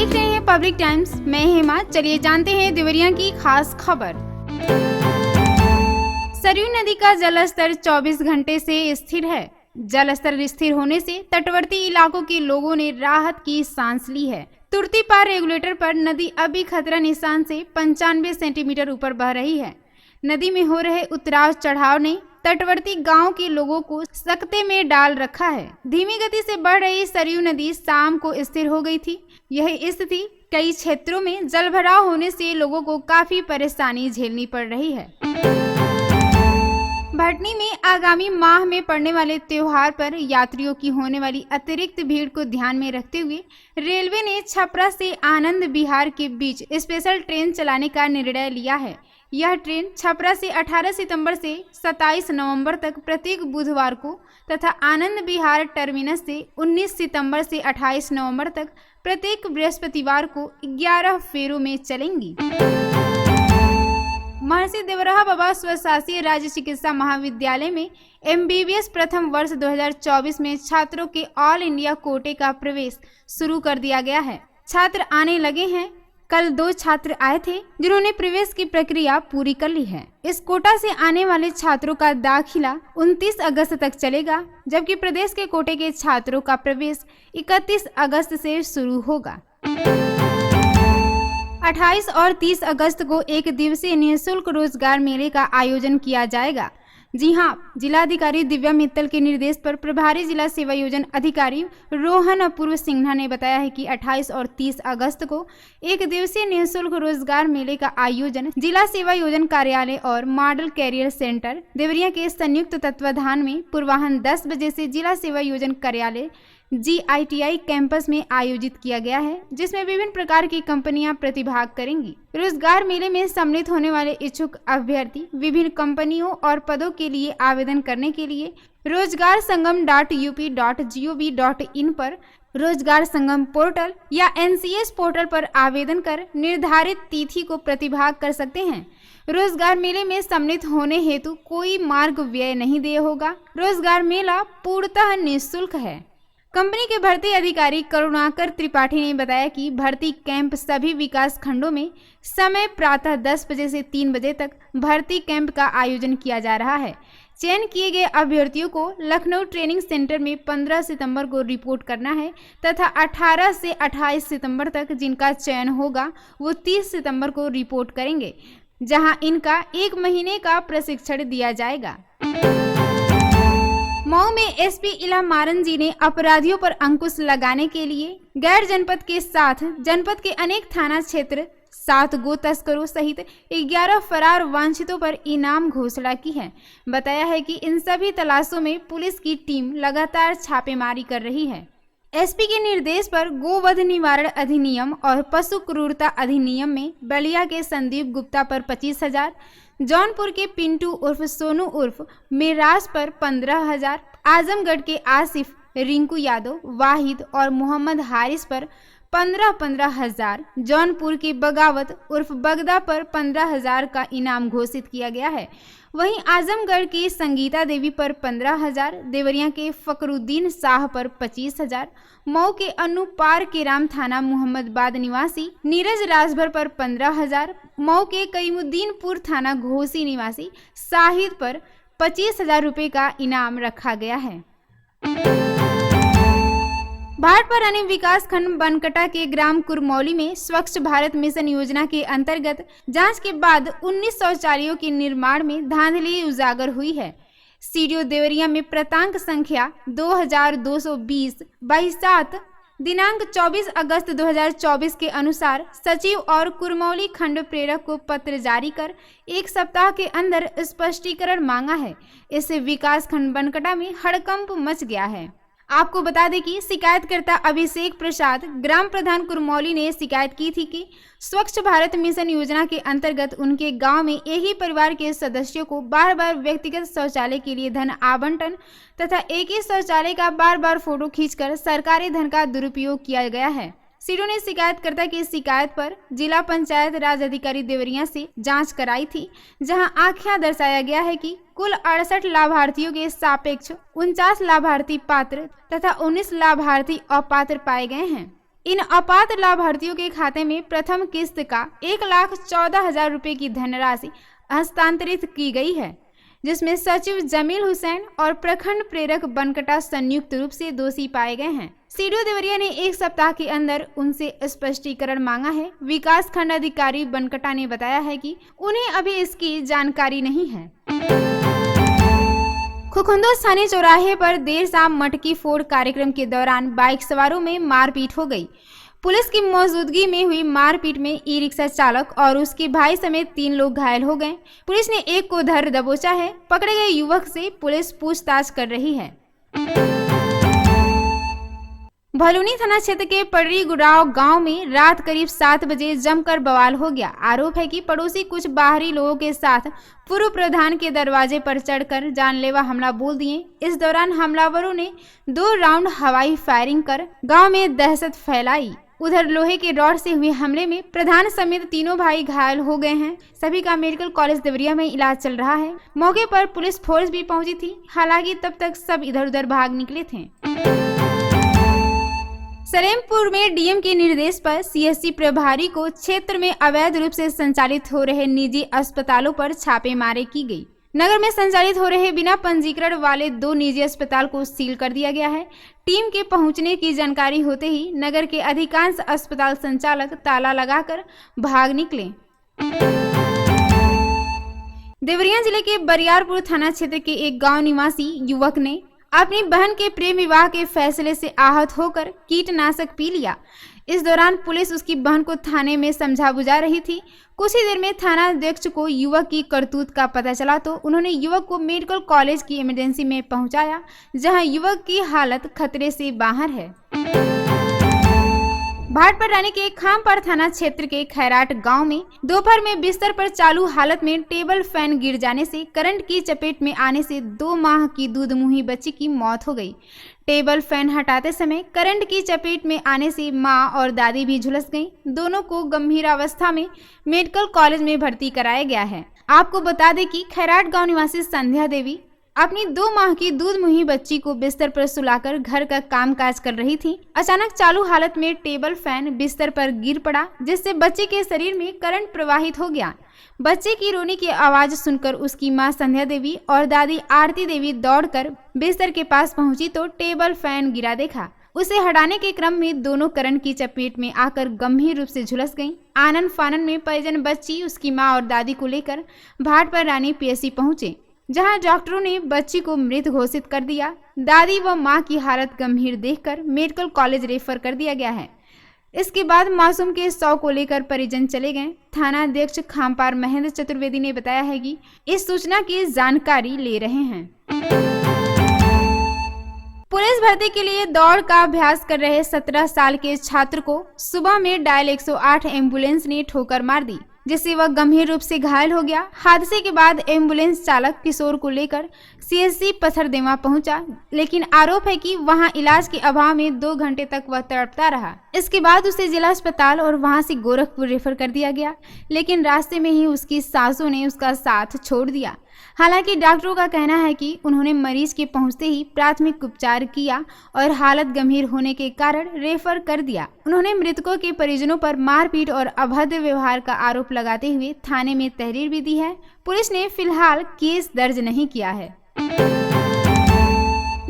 देख रहे हैं पब्लिक टाइम्स, मैं हेमा। चलिए जानते हैं देवरिया की खास खबर। सरयू नदी का जलस्तर 24 घंटे से स्थिर है। जलस्तर स्थिर होने से तटवर्ती इलाकों के लोगों ने राहत की सांस ली है। तुर्तीपार रेगुलेटर पर नदी अभी खतरा निशान से 95 सेंटीमीटर ऊपर बह रही है। नदी में हो रहे उतराव चढ़ाव ने तटवर्ती गांव के लोगों को सकते में डाल रखा है। धीमी गति से बढ़ रही सरयू नदी शाम को स्थिर हो गई थी। यह स्थिति कई क्षेत्रों में जलभराव होने से लोगों को काफी परेशानी झेलनी पड़ रही है। भटनी में आगामी माह में पड़ने वाले त्योहार पर यात्रियों की होने वाली अतिरिक्त भीड़ को ध्यान में रखते हुए रेलवे ने छपरा से आनंद विहार के बीच स्पेशल ट्रेन चलाने का निर्णय लिया है। यह ट्रेन छपरा से 18 सितंबर से 27 नवंबर तक प्रत्येक बुधवार को तथा आनंद विहार टर्मिनस से 19 सितंबर से 28 नवंबर तक प्रत्येक बृहस्पतिवार को 11 फेरों में चलेंगी। महर्षि देवराहा बाबा स्वशासी राज्य चिकित्सा महाविद्यालय में MBBS प्रथम वर्ष 2024 में छात्रों के ऑल इंडिया कोटे का प्रवेश शुरू कर दिया गया है। छात्र आने लगे हैं। कल 2 छात्र आए थे जिन्होंने प्रवेश की प्रक्रिया पूरी कर ली है। इस कोटा से आने वाले छात्रों का दाखिला 29 अगस्त तक चलेगा, जबकि प्रदेश के कोटे के छात्रों का प्रवेश 31 अगस्त से शुरू होगा। 28 और 30 अगस्त को एक दिवसीय निःशुल्क रोजगार मेले का आयोजन किया जाएगा। जी हां, जिलाधिकारी दिव्या मित्तल के निर्देश पर प्रभारी जिला सेवा योजना अधिकारी रोहन अपूर्व सिन्हा ने बताया है कि 28 और 30 अगस्त को एक दिवसीय निःशुल्क रोजगार मेले का आयोजन जिला सेवा योजना कार्यालय और मॉडल कैरियर सेंटर देवरिया के संयुक्त तत्वाधान में पूर्वाह्न 10 बजे से जिला सेवा योजना कार्यालय GITI कैंपस में आयोजित किया गया है, जिसमें विभिन्न प्रकार की कंपनियां प्रतिभाग करेंगी। रोजगार मेले में सम्मिलित होने वाले इच्छुक अभ्यर्थी विभिन्न कंपनियों और पदों के लिए आवेदन करने के लिए rozgarsangam.up.gov.in पर रोजगार संगम पोर्टल या NCS पोर्टल पर आवेदन कर निर्धारित तिथि को प्रतिभाग कर सकते हैं। रोजगार मेले में सम्मिलित होने हेतु कोई मार्ग व्यय नहीं देय होगा। रोजगार मेला पूर्णतः निःशुल्क है। कंपनी के भर्ती अधिकारी करुणाकर त्रिपाठी ने बताया कि भर्ती कैंप सभी विकास खंडों में समय प्रातः 10 बजे से 3 बजे तक भर्ती कैंप का आयोजन किया जा रहा है। चयन किए गए अभ्यर्थियों को लखनऊ ट्रेनिंग सेंटर में 15 सितंबर को रिपोर्ट करना है तथा 18 से 28 सितंबर तक जिनका चयन होगा वो 30 सितंबर को रिपोर्ट करेंगे, जहां इनका 1 महीने का प्रशिक्षण दिया जाएगा। मऊ में SP इला मारन जी ने अपराधियों पर अंकुश लगाने के लिए गैर जनपद के साथ जनपद के अनेक थाना क्षेत्र 7 गो तस्करों सहित 11 फरार वांछितों पर इनाम घोषणा की है। बताया है कि इन सभी तलाशों में पुलिस की टीम लगातार छापेमारी कर रही है। SP के निर्देश पर गोवध निवारण अधिनियम और पशु क्रूरता अधिनियम में बलिया के संदीप गुप्ता पर 25,000, जौनपुर के पिंटू उर्फ सोनू उर्फ मिराज पर 15,000, आजमगढ़ के आसिफ, रिंकू यादव, वाहिद और मोहम्मद हारिस पर 15,000, जौनपुर के बगावत उर्फ बगदा पर 15,000 का इनाम घोषित किया गया है। वहीं आजमगढ़ की संगीता देवी पर 15,000, देवरिया के फकरुद्दीन शाह पर 25,000, मऊ के अनुपार के राम थाना मोहम्मदबाद निवासी नीरज राजभर पर 15,000, मऊ के कईमुद्दीनपुर थाना घोसी निवासी शाहिद पर 25,000 रुपए का इनाम रखा गया है। भाटपारानी विकास खंड बनकटा के ग्राम कुरमौली में स्वच्छ भारत मिशन योजना के अंतर्गत जांच के बाद 19 शौचालयों के निर्माण में धांधली उजागर हुई है। सीडीओ देवरिया में प्रांतांक संख्या 2220/7 दिनांक 24 अगस्त 2024 के अनुसार सचिव और कुरमौली खंड प्रेरक को पत्र जारी कर 1 सप्ताह के अंदर स्पष्टीकरण मांगा है। इससे विकास खंड बनकटा में हड़कंप मच गया है। आपको बता दें कि शिकायतकर्ता अभिषेक प्रसाद ग्राम प्रधान कुरमौली ने शिकायत की थी कि स्वच्छ भारत मिशन योजना के अंतर्गत उनके गांव में एक ही परिवार के सदस्यों को बार बार व्यक्तिगत शौचालय के लिए धन आवंटन तथा एक ही शौचालय का बार बार फोटो खींचकर सरकारी धन का दुरुपयोग किया गया है। सीडीओ ने शिकायतकर्ता की शिकायत पर जिला पंचायत राज अधिकारी देवरिया से जांच कराई थी, जहां आख्या दर्शाया गया है कि कुल 68 लाभार्थियों के सापेक्ष 49 लाभार्थी पात्र तथा 19 लाभार्थी अपात्र पाए गए हैं। इन अपात्र लाभार्थियों के खाते में प्रथम किस्त का 1,14,000 रुपए की धनराशि हस्तांतरित की गई है, जिसमें सचिव जमील हुसैन और प्रखंड प्रेरक बनकटा संयुक्त रूप से दोषी पाए गए हैं। सीडीओ देवरिया ने 1 सप्ताह के अंदर उनसे स्पष्टीकरण मांगा है। विकास खंड अधिकारी बनकटा ने बताया है कि उन्हें अभी इसकी जानकारी नहीं है। खुखुंदो स्थानीय चौराहे पर देर शाम मटकी फोड़ कार्यक्रम के दौरान बाइक सवारों में मारपीट हो गई। पुलिस की मौजूदगी में हुई मारपीट में ई रिक्शा चालक और उसके भाई समेत 3 लोग घायल हो गए। पुलिस ने एक को धर दबोचा है। पकड़े गए युवक से पुलिस पूछताछ कर रही है। भलुनी थाना क्षेत्र के पडरी गुड़ाव गांव में रात करीब 7 बजे जमकर बवाल हो गया। आरोप है कि पड़ोसी कुछ बाहरी लोगों के साथ पूर्व प्रधान के दरवाजे पर चढ़कर जानलेवा हमला बोल दिए। इस दौरान हमलावरों ने 2 राउंड हवाई फायरिंग कर गांव में दहशत फैलाई। उधर लोहे के रॉड से हुए हमले में प्रधान समेत 3 भाई घायल हो गए हैं। सभी का मेडिकल कॉलेज देवरिया में इलाज चल रहा है। मौके पर पुलिस फोर्स भी पहुंची थी, हालांकि तब तक सब इधर उधर भाग निकले थे। सलेमपुर में डीएम के निर्देश पर सीएससी प्रभारी को क्षेत्र में अवैध रूप से संचालित हो रहे निजी अस्पतालों पर छापेमारी की गई। नगर में संचालित हो रहे बिना पंजीकरण वाले 2 निजी अस्पताल को सील कर दिया गया है। टीम के पहुंचने की जानकारी होते ही नगर के अधिकांश अस्पताल संचालक ताला लगाकर भाग निकले। देवरिया जिले के बरियारपुर थाना क्षेत्र के एक गांव निवासी युवक ने अपनी बहन के प्रेम विवाह के फैसले से आहत होकर कीटनाशक पी लिया। इस दौरान पुलिस उसकी बहन को थाने में समझा बुझा रही थी। कुछ ही देर में थाना अध्यक्ष को युवक की करतूत का पता चला तो उन्होंने युवक को मेडिकल कॉलेज की इमरजेंसी में पहुंचाया, जहां युवक की हालत खतरे से बाहर है। भाटपारा रानी के खामपाड़ थाना क्षेत्र के खैराट गांव में दोपहर में बिस्तर पर चालू हालत में टेबल फैन गिर जाने से करंट की चपेट में आने से 2 माह की दूधमुही बच्ची की मौत हो गई। टेबल फैन हटाते समय करंट की चपेट में आने से मां और दादी भी झुलस गईं। दोनों को गंभीर अवस्था में मेडिकल कॉलेज में भर्ती कराया गया है। आपको बता दें कि खैराट गांव निवासी संध्या देवी अपनी 2 माह की दूधमुही बच्ची को बिस्तर पर सुलाकर घर का कामकाज कर रही थी। अचानक चालू हालत में टेबल फैन बिस्तर पर गिर पड़ा, जिससे बच्चे के शरीर में करंट प्रवाहित हो गया। बच्चे की रोने की आवाज सुनकर उसकी मां संध्या देवी और दादी आरती देवी दौड़कर बिस्तर के पास पहुंची तो टेबल फैन गिरा देखा। उसे हटाने के क्रम में दोनों करंट की चपेट में आकर गंभीर रूप से झुलस गईं। आनन फानन में परिजन बच्ची, उसकी मां और दादी को लेकर भाटपारा रानी पीएचसी पहुंचे, जहां डॉक्टरों ने बच्ची को मृत घोषित कर दिया। दादी व मां की हालत गंभीर देखकर मेडिकल कॉलेज रेफर कर दिया गया है। इसके बाद मासूम के शव को लेकर परिजन चले गए। थाना अध्यक्ष खामपार महेंद्र चतुर्वेदी ने बताया है कि इस सूचना की जानकारी ले रहे हैं। पुलिस भर्ती के लिए दौड़ का अभ्यास कर रहे 17 साल के छात्र को सुबह में डायल 108 एम्बुलेंस ने ठोकर मार दी, जिससे वह गंभीर रूप से घायल हो गया। हादसे के बाद एम्बुलेंस चालक किशोर को लेकर सीएससी पथरदेवा पहुंचा, लेकिन आरोप है कि वहां इलाज के अभाव में 2 घंटे तक वह तड़पता रहा। इसके बाद उसे जिला अस्पताल और वहां से गोरखपुर रेफर कर दिया गया, लेकिन रास्ते में ही उसकी सासों ने उसका साथ छोड़ दिया। हालांकि डॉक्टरों का कहना है कि उन्होंने मरीज के पहुंचते ही प्राथमिक उपचार किया और हालत गंभीर होने के कारण रेफर कर दिया। उन्होंने मृतकों के परिजनों पर मारपीट और अभद्र व्यवहार का आरोप लगाते हुए थाने में तहरीर भी दी है। पुलिस ने फिलहाल केस दर्ज नहीं किया है।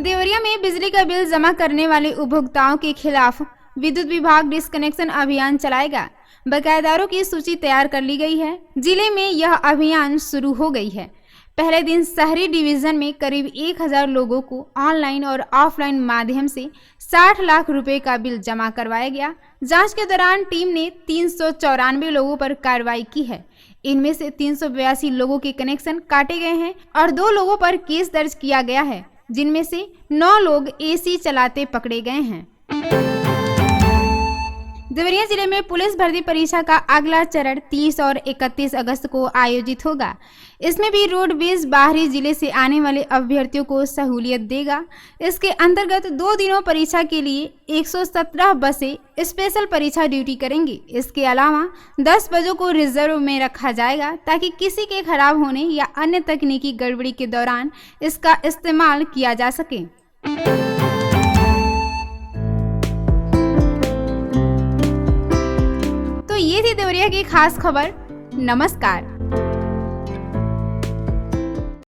देवरिया में बिजली का बिल जमा करने वाले उपभोक्ताओं के खिलाफ विद्युत विभाग डिस्कनेक्शन अभियान चलाएगा। बकायेदारों की सूची तैयार कर ली गई है। जिले में यह अभियान शुरू हो गई है। पहले दिन शहरी डिवीजन में करीब 1000 लोगों को ऑनलाइन और ऑफलाइन माध्यम से 60 लाख रुपए का बिल जमा करवाया गया। जांच के दौरान टीम ने 394 लोगों पर कार्रवाई की है। इनमें से 382 लोगों के कनेक्शन काटे गए हैं और 2 लोगों पर केस दर्ज किया गया है, जिनमें से 9 लोग एसी चलाते पकड़े गए हैं। देवरिया जिले में पुलिस भर्ती परीक्षा का अगला चरण 30 और 31 अगस्त को आयोजित होगा। इसमें भी रोडवेज बाहरी जिले से आने वाले अभ्यर्थियों को सहूलियत देगा। इसके अंतर्गत 2 दिनों परीक्षा के लिए 117 बसें स्पेशल परीक्षा ड्यूटी करेंगी। इसके अलावा 10 बसों को रिजर्व में रखा जाएगा ताकि किसी के खराब होने या अन्य तकनीकी गड़बड़ी के दौरान इसका इस्तेमाल किया जा सके। ये थी देवरिया की खास खबर। नमस्कार।